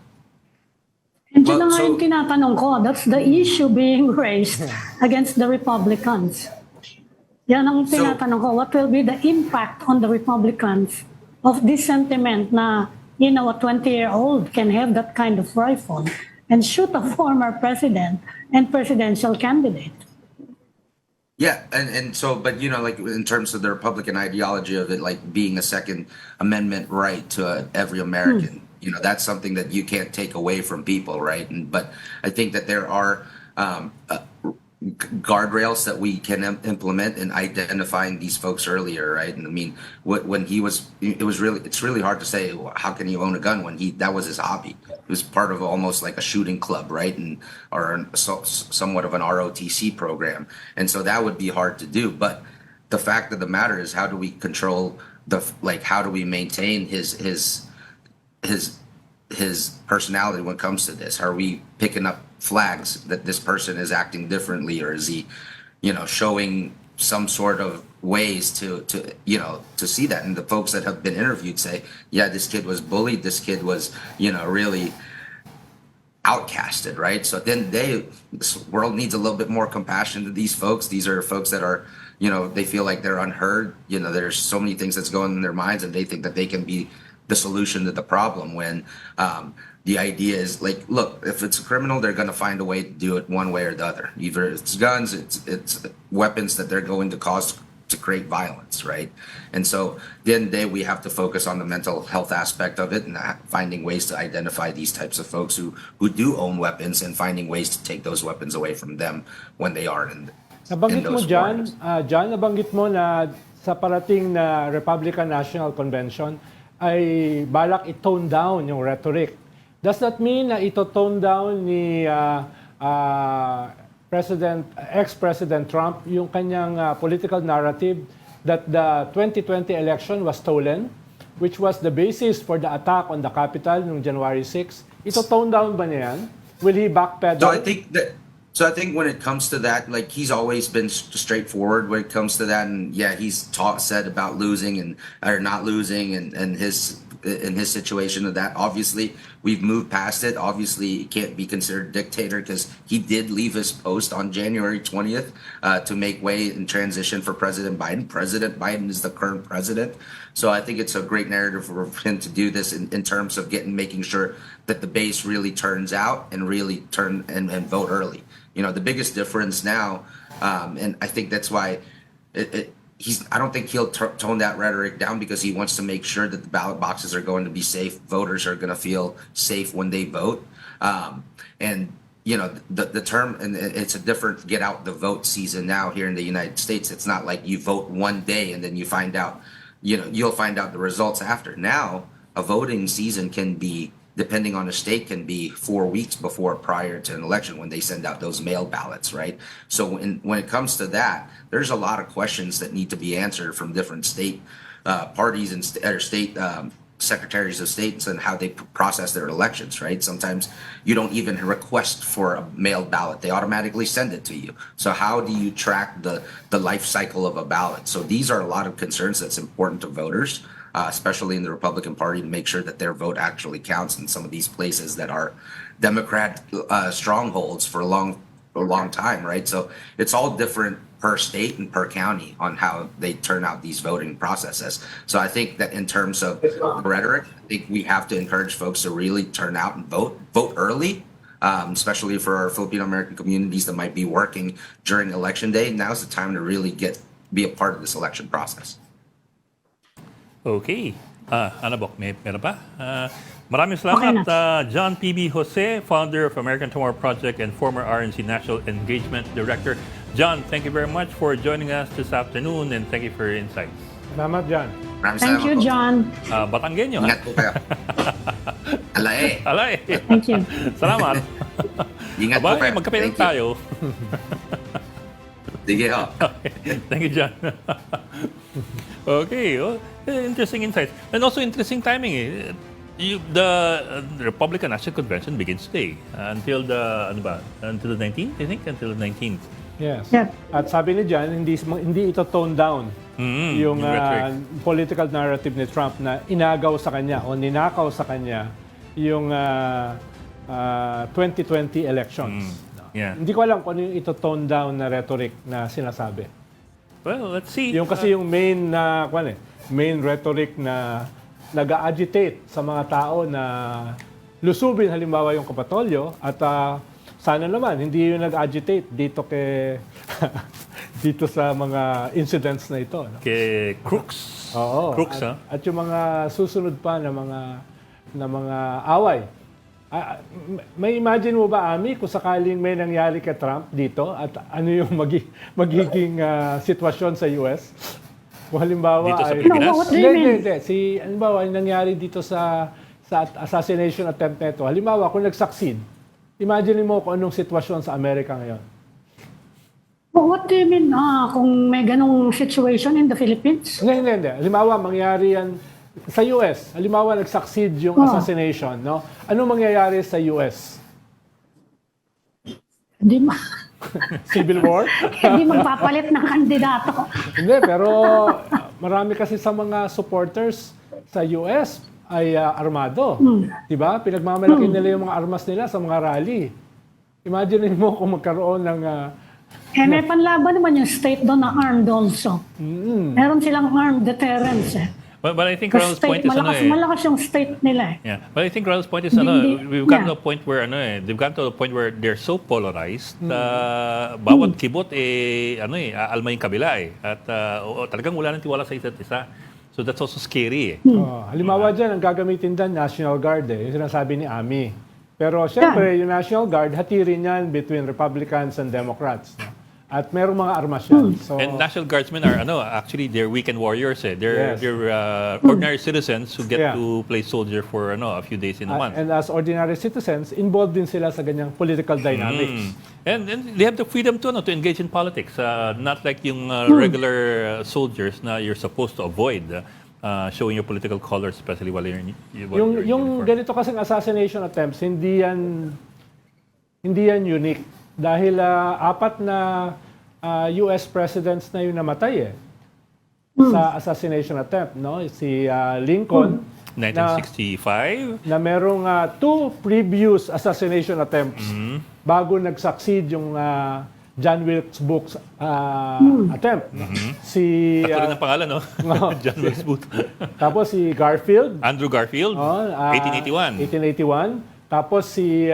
And yun na nga yung tinatanong ko. That's the issue being raised against the Republicans. Yan ang tinatanong ko. What will be the impact on the Republicans of this sentiment na, a 20-year-old can have that kind of rifle and shoot a former president and presidential candidate? Yeah, and so, but like in terms of the Republican ideology of it, like being a Second Amendment right to every American, that's something that you can't take away from people, right? But I think that there are guardrails that we can implement in identifying these folks earlier, right? And I mean, when it's really hard to say, well, how can you own a gun when that was his hobby? It was part of almost like a shooting club, right? Or somewhat of an ROTC program. And so that would be hard to do. But the fact of the matter is, how do we control how do we maintain his personality when it comes to this? Are we picking up flags that this person is acting differently, or is he, showing some sort of ways to see that? And the folks that have been interviewed say, yeah, this kid was bullied. This kid was, really outcasted, right? So then this world needs a little bit more compassion to these folks. These are folks that are, they feel like they're unheard. There's so many things that's going in their minds, and they think that they can be the solution to the problem, when the idea is like, look, if it's a criminal, they're going to find a way to do it one way or the other. Either it's guns, it's weapons that they're going to cause to create violence, right? And so at the end of the day, we have to focus on the mental health aspect of it, and finding ways to identify these types of folks who do own weapons, and finding ways to take those weapons away from them when they are in Nabanggit mo those John, forums. John, nabanggit mo na sa parating na Republican National Convention ay balak i-tone down yung rhetoric. Does that mean na ito-tone down ni ex-President Trump yung kanyang political narrative that the 2020 election was stolen, which was the basis for the attack on the Capitol noong January 6? Ito-tone down ba niya yan? Will he backpedal? So I think when it comes to that, like, he's always been straightforward when it comes to that, and yeah, he's said about losing or not losing, and his situation of that. Obviously, we've moved past it. Obviously, he can't be considered dictator, because he did leave his post on January 20th to make way and transition for President Biden. President Biden is the current president. So I think it's a great narrative for him to do this in terms of making sure that the base really turns out and really turn and vote early. The biggest difference now, and I think that's why I don't think he'll tone that rhetoric down, because he wants to make sure that the ballot boxes are going to be safe. Voters are going to feel safe when they vote. And the term, and it's a different get out the vote season now here in the United States. It's not like you vote one day and then you find out, you'll find out the results after. Now, a voting season can be, depending on the state, can be 4 weeks prior to an election, when they send out those mail ballots, right? So when it comes to that, there's a lot of questions that need to be answered from different state parties and state secretaries of states, and how they process their elections, right? Sometimes you don't even request for a mailed ballot. They automatically send it to you. So how do you track the life cycle of a ballot? So these are a lot of concerns that's important to voters, especially in the Republican Party, to make sure that their vote actually counts in some of these places that are Democrat strongholds for a long time, right? So it's all different per state and per county on how they turn out these voting processes. So I think that in terms of rhetoric, I think we have to encourage folks to really turn out and vote early, especially for our Filipino American communities that might be working during election day. Now's the time to really be a part of this election process. Okay. Ano ba? Meron pa? Maraming salamat, John P.B. Jose, founder of American Tomorrow Project and former RNC National Engagement Director. John, thank you very much for joining us this afternoon, and thank you for your insights. Salamat, John. Thank you, John. Batanggenyo, ha? Ingat po kayo. Alay. Alay. Thank you. Salamat. Ingat po kayo. Magkape lang Thank you. tayo. Sige ho. Okay. Thank you, John. Okay. Oh, interesting insights. And also interesting timing. The Republican National Convention begins today until the 19th, I think, until the 19th. Yes. Yeah. At sabi ni Jan, hindi ito tone down yung yung rhetoric. political narrative ni Trump na inagaw sa kanya o ninakaw sa kanya yung 2020 elections. Yeah. Hindi ko alam kung ano yung ito tone down na rhetoric na sinasabi. Well, let's see. Yung kasi yung main rhetoric na nag-agitate sa mga tao na lusubin halimbawa yung Kapitolyo at sana naman hindi yung nag-agitate dito dito sa mga incidents na ito, no? Kay Crooks. Oo. Crooks, At yung mga susunod pa na mga away. May imagine mo ba, Ami, kung sakaling may nangyari kay Trump dito at ano yung magiging sitwasyon sa US? Kung halimbawa Dito sa ay... Pilipinas? What do you mean? Hindi. Halimbawa, yung nangyari dito sa assassination attempt nito. Halimbawa, kung nag-succeed, imagine mo kung anong sitwasyon sa Amerika ngayon. What do you mean kung may ganong situation in the Philippines? Hindi. Halimbawa, mangyari yan sa US. Halimbawa, nag-succeed yung assassination, no? Ano mangyayari sa US? Hindi Civil war? hindi magpapalit ng kandidato. Hindi, pero marami kasi sa mga supporters sa US ay armado. Diba? Pinagmamalaki nila yung mga armas nila sa mga rally. Imagine mo kung magkaroon ng... May panlaban naman yung state doon na armed also. Meron silang armed deterrence. But I think Raul's point is malakas yung state nila. Yeah, but I think Raul's point is we've gotten to a point where they've gotten to a point where they're so polarized. Bawat kibot aalma yung kabila at talagang wala nang tiwala sa isa't isa. So that's also scary. Halimbawa dyan, ang gagamitin dyan, National Guard yung sinasabi ni Ami. Pero siyempre, yung National Guard, hatirin yan between Republicans and Democrats. No? At merong mga armas yan. So, And National Guardsmen are actually they're weekend warriors. They're ordinary citizens who get to play soldier for a few days in a month. And as ordinary citizens, involved din sila sa ganyang political dynamics. And they have the freedom to engage in politics, not like yung regular soldiers na you're supposed to avoid showing your political colors, especially while you're in Yung uniform. ganito kasing assassination attempts, hindi yan unique. Dahil apat na US presidents na yung namatay sa assassination attempt, no? Si Lincoln 1965 na merong 2 previous assassination attempts bago nag-succeed yung John Wilkes Booth's attempt. Si Tatlo ng pangalan, no? John Wilkes Booth. Tapos si Garfield, Andrew Garfield, 1881. Tapos si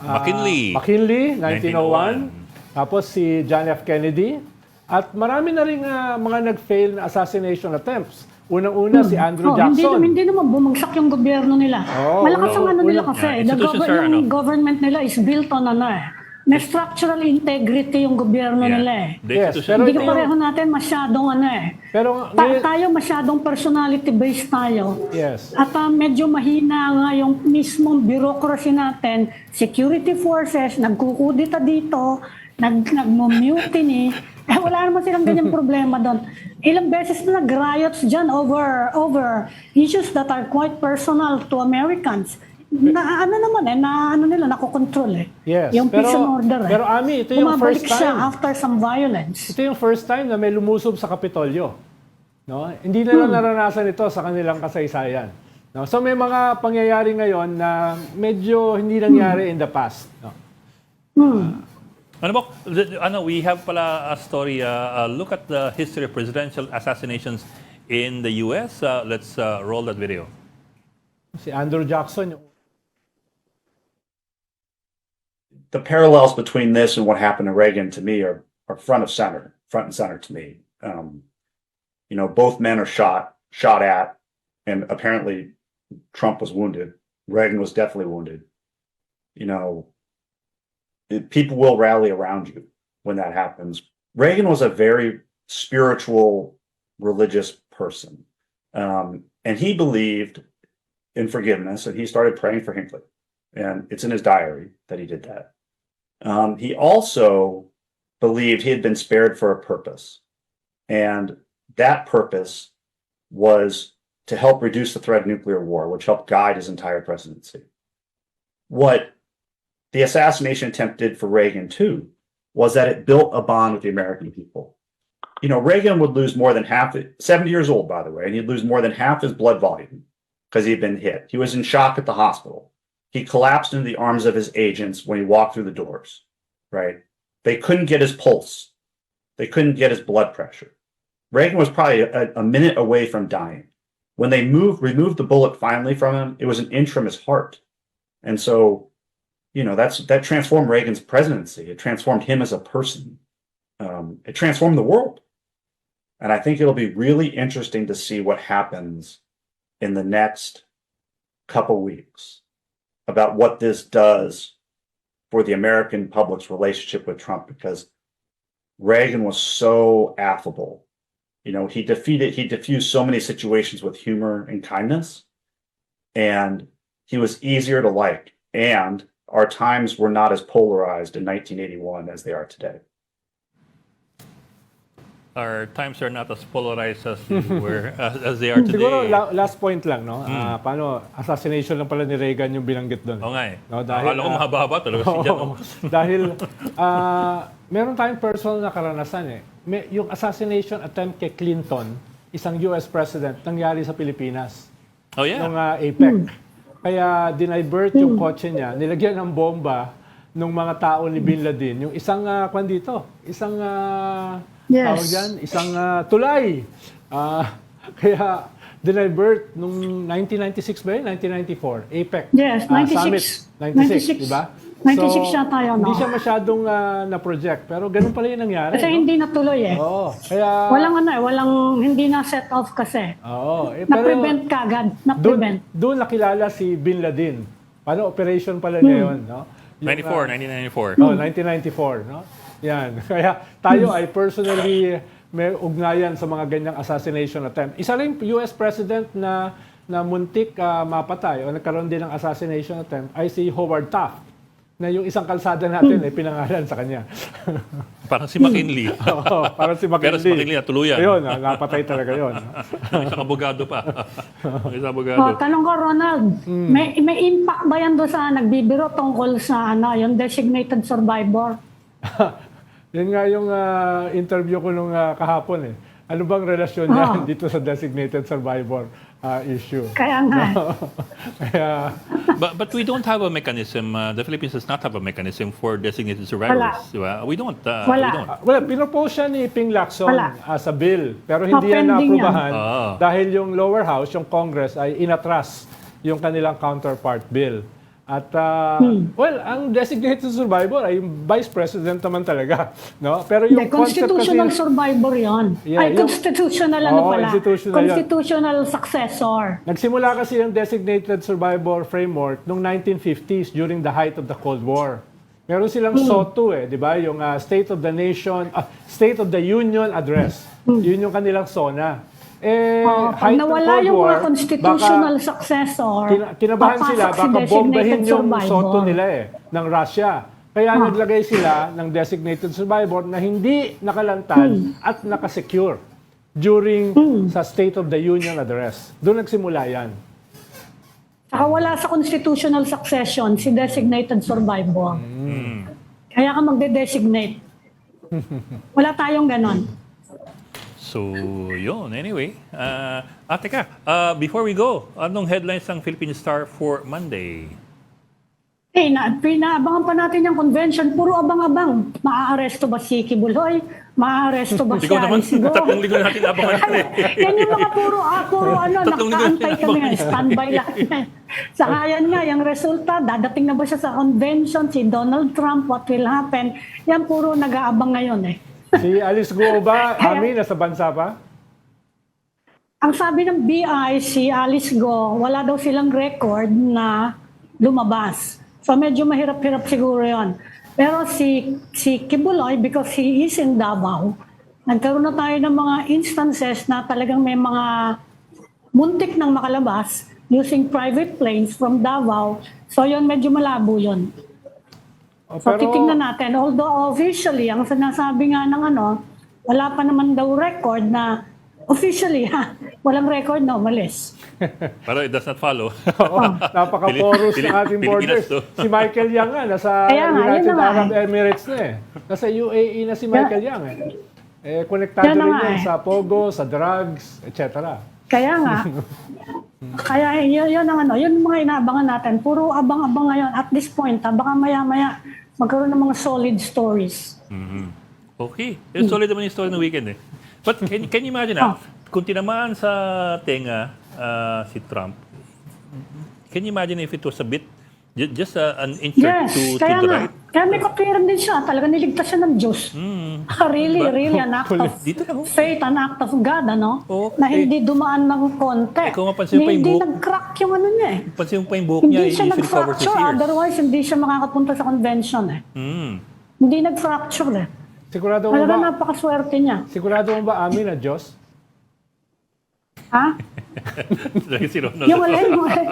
McKinley, 1901. Tapos si John F. Kennedy. At marami na rin mga nag-fail na assassination attempts. Unang-una si Andrew Jackson. Hindi naman bumagsak yung gobyerno nila. Malakas ang nila kasi. Yung government nila is built on may structural integrity yung gobyerno nila Yes, pero hindi pareho natin masyadong Pero tayo masyadong personality-based tayo. Yes. At medyo mahina nga yung mismong bureaucracy natin, security forces, nagkukudita dito, nag-mutiny. Wala naman silang ganyang problema doon. Ilang beses na nag-riots dyan over issues that are quite personal to Americans. Nakokontrol Yes. Yung peace and order Pero Ami, ito yung first time. siya after some violence. Ito yung first time na may lumusob sa Kapitolyo. No? Hindi nila naranasan ito sa kanilang kasaysayan. No? So may mga pangyayari ngayon na medyo hindi nangyari in the past. No? We have pala a story. Look at the history of presidential assassinations in the U.S. Let's roll that video. Si Andrew Jackson. The parallels between this and what happened to Reagan to me are front and center to me. Both men are shot at, and apparently Trump was wounded. Reagan was definitely wounded. People will rally around you when that happens. Reagan was a very spiritual, religious person. And he believed in forgiveness, and he started praying for Hinckley. And it's in his diary that he did that. He also believed he had been spared for a purpose. And that purpose was to help reduce the threat of nuclear war, which helped guide his entire presidency. What the assassination attempt did for Reagan, too, was that it built a bond with the American people. You know, Reagan would lose more than half, 70 years old, by the way, and he'd lose more than half his blood volume because he'd been hit. He was in shock at the hospital. He collapsed into the arms of his agents when he walked through the doors, right? They couldn't get his pulse. They couldn't get his blood pressure. Reagan was probably a minute away from dying. When they removed the bullet finally from him, it was an inch from his heart. And so, you know, that transformed Reagan's presidency. It transformed him as a person. It transformed the world. And I think it'll be really interesting to see what happens in the next couple weeks about what this does for the American public's relationship with Trump, because Reagan was so affable. You know, he diffused so many situations with humor and kindness, and he was easier to like. And our times were not as polarized in 1981 as they are today. Our times are not as polarized as as they are today. Siguro last point lang, no? Paano assassination lang pala ni Reagan yung binanggit doon. Oo nga eh. No, dahil, akala ko mahaba-haba talaga si Jan. Dahil meron tayong personal na karanasan eh. Yung assassination attempt kay Clinton, isang US president, nangyari sa Pilipinas. Oh yeah. Nung APEC. Kaya dinivert yung kotse niya, nilagyan ng bomba ng mga tao ni Bin Laden. Yung isang isang tawag dyan, isang tulay. Kaya dinivert nung 1996 ba yun? 1994, APEC. Yes, 96. Summit. 96, di ba? 96 siya tayo, no? Hindi siya masyadong na-project, pero ganun pala yung nangyari. Kasi hindi natuloy eh. Oo. Kaya, walang hindi na set off kasi. Oo. Na-prevent kagad. Na-prevent. Doon nakilala si Bin Laden. Paano operation pala niya yun, no? 1994. Oh, 1994, no? Yan. Kaya tayo ay personally may ugnayan sa mga ganyang assassination attempt. Isa rin US President na muntik mapatay o nagkaroon din ng assassination attempt ay si Howard Taft, na yung isang kalsada natin ay pinangalan sa kanya. Parang si McKinley. Oo, parang si McKinley. Pero si McKinley natuluyan. Ayun, napatay talaga yun. Isang abogado pa. Isang abogado. Tanong ko, Ronald, may impact ba yan doon sa nagbibiro tungkol sa yung designated survivor? Yan nga yung interview ko nung kahapon eh. Ano bang relasyon niya dito sa designated survivor issue? Kaya nga. But we don't have a mechanism. The Philippines does not have a mechanism for designated survivors. Diba? We don't. Well, pinopose siya ni Ping Lacson as a bill. Pero hindi yan na-aprobahan dahil yung lower house, yung Congress, ay inatras yung kanilang counterpart bill. At, well, ang designated survivor ay yung vice president naman talaga. No? Pero yung constitutional kasi, survivor yon. Ay, constitutional constitutional successor. Nagsimula kasi yung designated survivor framework noong 1950s during the height of the Cold War. Meron silang SOTU di ba? Yung State of the Nation, State of the Union Address. Yun yung kanilang SONA. Pag nawala yung mga constitutional successor, kinabahan sila, baka bombahin yung SOTO nila ng Russia. Kaya naglagay sila ng designated survivor na hindi nakalantad at nakasecure during sa State of the Union Address. Doon nagsimula yan. Saka wala sa constitutional succession si designated survivor. Kaya ka magde-designate. Wala tayong ganon. So, yun. Anyway, teka, before we go, anong headlines ng Philippine Star for Monday? Pinaabangan pa natin yung convention. Puro abang-abang. Maaaresto ba si Kibuloy? Maaaresto ba si Alice Go? 3 linggo natin abangan natin. Yan yung mga puro nakaantay kami. Standby lahat. Saka yan nga, yung resulta, dadating na ba siya sa convention? Si Donald Trump, what will happen? Yan puro nag-aabang ngayon Si Alice Go ba, nasa bansa pa? Ang sabi ng BI, si Alice Go, wala daw silang record na lumabas. So medyo mahirap-hirap siguro yon. Pero si Kibuloy, because he is in Davao, nagkaroon na tayo ng mga instances na talagang may mga muntik nang makalabas using private planes from Davao. So yon medyo malabo yon. So titingnan natin. Although officially, ang sinasabi nga ng wala pa naman daw record na officially walang record na umalis. Pero it does not follow. Oo, napaka-porous ng ating borders. Pilipinas to. Si Michael Yang nga, nasa Kaya nga, United yun na nga Arab Emirates na eh. Nasa UAE na si Michael Yang eh. Konektado Yan na rin nga yan eh. sa Pogo, sa drugs, etc. Kaya nga. Kaya yun ang ano, yun mga inaabangan natin. Puro abang-abang ngayon. At this point, baka maya-maya magkaroon ng mga solid stories. Okay. Solid naman yung story ng weekend eh. But can you imagine kung tinamaan sa tenga si Trump, can you imagine if it was a bit, just an inch Yes, to kaya the nga. right? Kaya may kapiran din siya. Talaga niligtas siya ng Diyos. Really an act of Dito na, faith, an act of God, ano? Okay. Na hindi dumaan ng konti. Kung mapansin mo pa yung Hindi buhok- nag-crack yung ano niya eh. Pansin mo pa yung buhok niya, Hindi siya if it covers his nag-fracture, ears. otherwise hindi siya makakapunta sa convention eh. Hindi nag-fracture eh. Sigurado mo Talaga ba, napakaswerte niya. sigurado mo ba amin na Diyos? Ha? Si Ronald. Yung alay mo eh.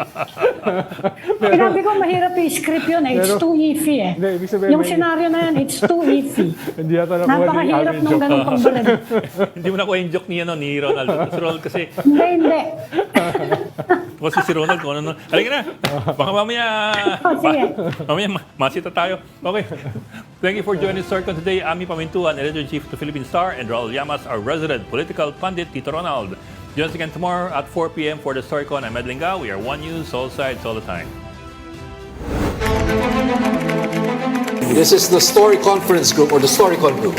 Sinabi ko mahirap i-script yun eh. It's Pero- too iffy eh. Hindi, ibig sabihin Yung may- senaryo na yan, it's too iffy. Hindi yata nakuha ni Napakahirap amin nung joke. ganun pagbalad. Hindi mo nakuha yung joke ni Ronald. Si Ronald kasi, Hindi. si Ronald kung ano. Halika na. Baka mamaya, Oh, sige. mamaya masita tayo. Okay. Thank you for joining Storycon today. Ami Pamintuan, Editor-in-Chief of the Philippine Star, and Raul Llamas, our resident political pundit, Tito Ronald. Join us again tomorrow at 4 p.m. for the Storycon. I'm Ed Lingao. We are One News, all sides, all the time. This is the Story Conference Group or the Storycon Group.